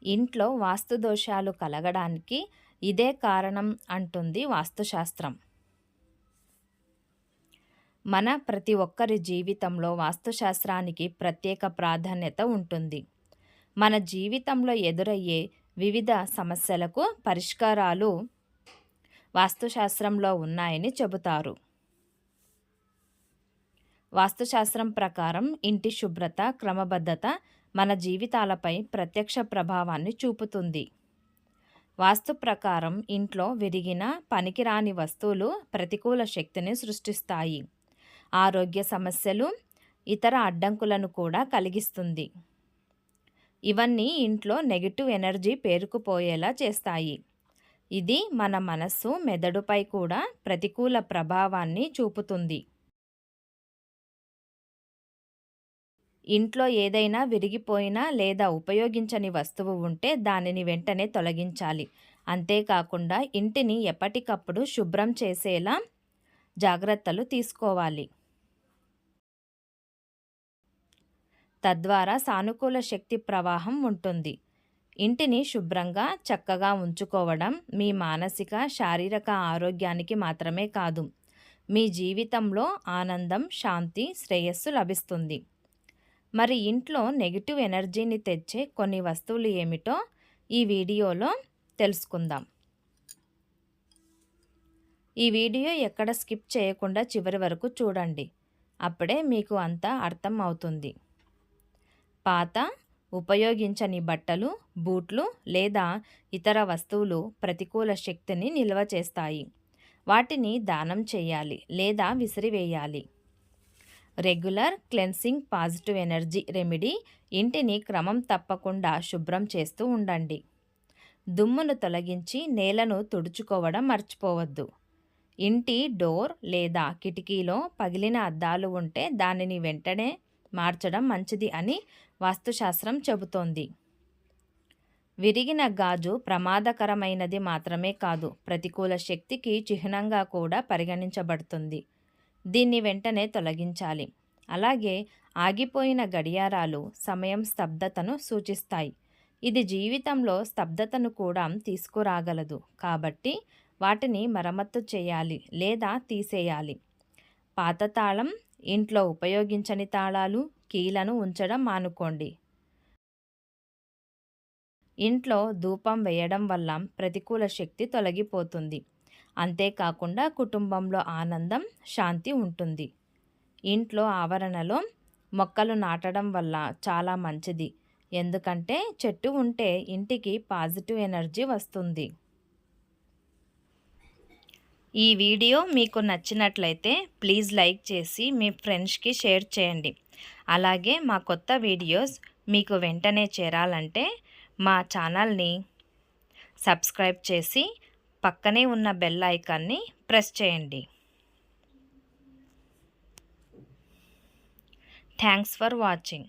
ఇంట్లో వాస్తు దోషాలు కలగడానికి ఇదే కారణం అంటుంది వాస్తుశాస్త్రం. మన ప్రతి ఒక్కరి జీవితంలో వాస్తుశాస్త్రానికి ప్రత్యేక ప్రాధాన్యత ఉంటుంది. మన జీవితంలో ఎదురయ్యే వివిధ సమస్యలకు పరిష్కారాలు వాస్తుశాస్త్రంలో ఉన్నాయని చెబుతారు. వాస్తుశాస్త్రం ప్రకారం ఇంటి శుభ్రత, క్రమబద్ధత మన జీవితాలపై ప్రత్యక్ష ప్రభావాన్ని చూపుతుంది. వాస్తు ప్రకారం ఇంట్లో విరిగిన, పనికిరాని వస్తువులు ప్రతికూల శక్తిని సృష్టిస్తాయి. ఆరోగ్య సమస్యలు, ఇతర అడ్డంకులను కూడా కలిగిస్తుంది. ఇవన్నీ ఇంట్లో నెగటివ్ ఎనర్జీ పేరుకుపోయేలా చేస్తాయి. ఇది మన మనస్సు, మెదడుపై కూడా ప్రతికూల ప్రభావాన్ని చూపుతుంది. ఇంట్లో ఏదైనా విరిగిపోయినా లేదా ఉపయోగించని వస్తువు ఉంటే దానిని వెంటనే తొలగించాలి. అంతేకాకుండా ఇంటిని ఎప్పటికప్పుడు శుభ్రం చేసేలా జాగ్రత్తలు తీసుకోవాలి. తద్వారా సానుకూల శక్తి ప్రవాహం ఉంటుంది. ఇంటిని శుభ్రంగా, చక్కగా ఉంచుకోవడం మీ మానసిక, శారీరక ఆరోగ్యానికి మాత్రమే కాదు, మీ జీవితంలో ఆనందం, శాంతి, శ్రేయస్సు లభిస్తుంది. మరి ఇంట్లో నెగిటివ్ ఎనర్జీని తెచ్చే కొన్ని వస్తువులు ఏమిటో ఈ వీడియోలో తెలుసుకుందాం. ఈ వీడియో ఎక్కడ స్కిప్ చేయకుండా చివరి వరకు చూడండి. అప్పుడే మీకు అంతా అర్థం అవుతుంది. పాత, ఉపయోగించని బట్టలు, బూట్లు లేదా ఇతర వస్తువులు ప్రతికూల శక్తిని నిల్వ చేస్తాయి. వాటిని దానం చేయాలి లేదా విసిరివేయాలి. Regular cleansing positive energy remedy. ఇంటిని క్రమం తప్పకుండా శుభ్రం చేస్తూ ఉండండి. దుమ్మును తొలగించి నేలను తుడుచుకోవడం మర్చిపోవద్దు. ఇంటి డోర్ లేదా కిటికీలో పగిలిన అద్దాలు ఉంటే దానిని వెంటనే మార్చడం మంచిది అని వాస్తుశాస్త్రం చెబుతోంది. విరిగిన గాజు ప్రమాదకరమైనది మాత్రమే కాదు, ప్రతికూల శక్తికి చిహ్నంగా కూడా పరిగణించబడుతుంది. దీన్ని వెంటనే తొలగించాలి. అలాగే ఆగిపోయిన గడియారాలు సమయం స్తబ్దతను సూచిస్తాయి. ఇది జీవితంలో స్తబ్దతను కూడా తీసుకురాగలదు. కాబట్టి వాటిని మరమ్మత్తు చేయాలి లేదా తీసేయాలి. పాత తాళం, ఇంట్లో ఉపయోగించని తాళాలు, కీలను ఉంచడం మానుకోండి. ఇంట్లో ధూపం వేయడం వల్ల ప్రతికూల శక్తి తొలగిపోతుంది. అంతేకాకుండా కుటుంబంలో ఆనందం, శాంతి ఉంటుంది. ఇంట్లో ఆవరణలో మొక్కలు నాటడం వల్ల చాలా మంచిది. ఎందుకంటే చెట్టు ఉంటే ఇంటికి పాజిటివ్ ఎనర్జీ వస్తుంది. ఈ వీడియో మీకు నచ్చినట్లయితే ప్లీజ్ లైక్ చేసి మీ ఫ్రెండ్స్కి షేర్ చేయండి. అలాగే మా కొత్త వీడియోస్ మీకు వెంటనే చేరాలంటే మా ఛానల్ని సబ్స్క్రైబ్ చేసి పక్కనే ఉన్న బెల్ ఐకాన్ని ప్రెస్ చేయండి. Thanks for watching.